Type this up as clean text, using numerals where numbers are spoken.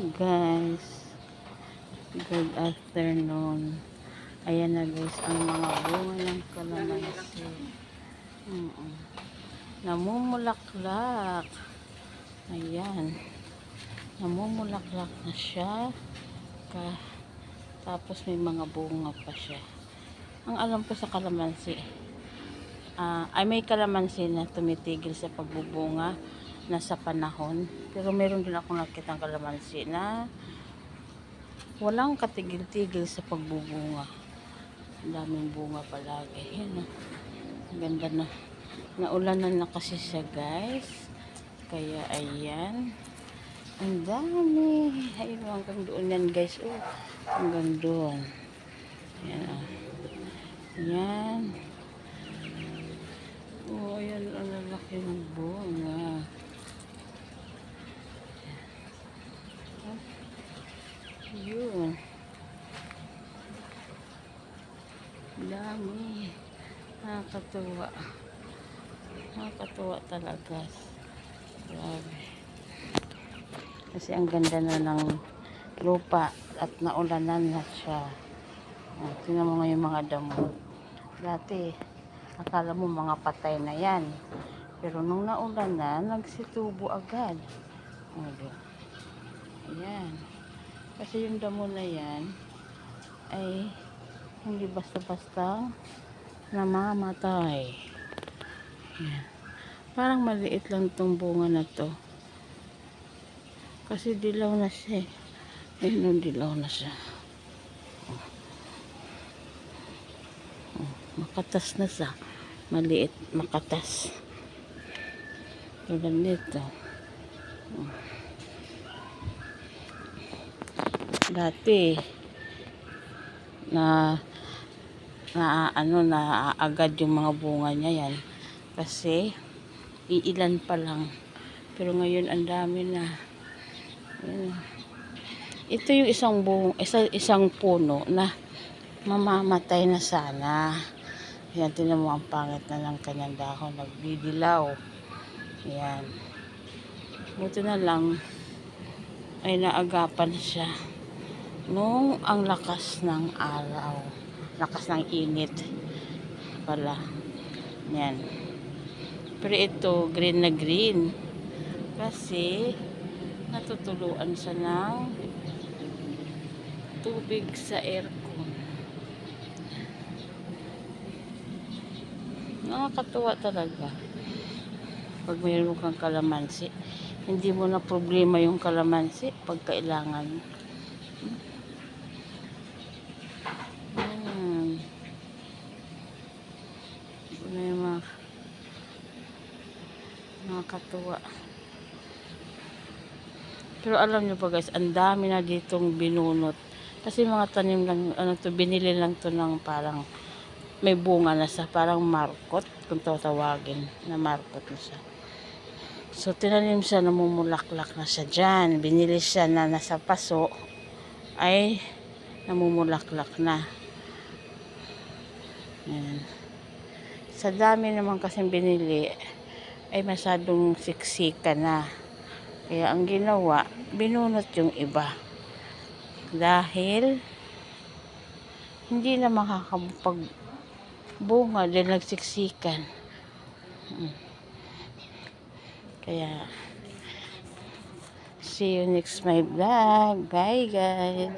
Guys, good afternoon. Ayan na guys ang mga bunga ng kalamansi. Namumulaklak. Ayan, namumulaklak na siya. Tapos may mga bunga pa siya. Ang alam ko sa kalamansi, ay may kalamansi na tumitigil sa pagbubunga na sa panahon, pero meron din akong nakitang kalamansi na walang katigil-tigil sa pagbubunga. Ang daming bunga palagi. Yan, ang ganda na. Naulanan na kasi siya guys, kaya ayan, ang dami. Ayun, hanggang doon yan guys. Hanggang doon. Yan, yan. Ayan, ang lalaki ng bunga. Yun. Dami. Nakakatuwa. Nakakatuwa talaga. Grabe. Kasi ang ganda na ng lupa at naulanan na siya. Tingnan mo ngayon mga damo. Dati, akala mo mga patay na yan. Pero nung naulan na, nagsitubo agad. Ayan. Kasi yung damo na yan ay hindi basta-basta namamatay. Yan. Parang maliit lang tong bunga na to. Kasi dilaw na siya. Ayun, dilaw na siya. Makatas na siya. Maliit, makatas. Tulad nito. Dati na agad yung mga bunga niya yan kasi iilan pa lang, pero ngayon ang dami na. Ito yung isang puno na mamamatay na sana. Yan, tingnan mo ang pangit na ng kanyang dahon, nagdidilaw. Yan, buti na lang ay naagapan siya nung ang lakas ng araw, lakas ng init pala. Yan, pero ito green na green kasi natutuluan siya ng tubig sa aircon. Nakakatuwa talaga pag mayroon kang kalamansi. Hindi mo na problema yung kalamansi pag kailangan. Nakakatuwa. Pero alam nyo pa guys, ang dami na ditong binunot. Kasi mga tanim lang, binili lang to ng parang may bunga na sa parang markot, kung tawagin na markot na siya. So tinanim siya, namumulaklak na siya dyan. Binili siya na nasa paso, ay namumulaklak na. Yan. Sa dami naman kasing binili, ay masyadong siksika na. Kaya ang ginawa, binunot yung iba. Dahil hindi na makakapagbunga dahil nagsiksikan. Kaya see you next my vlog. Bye guys.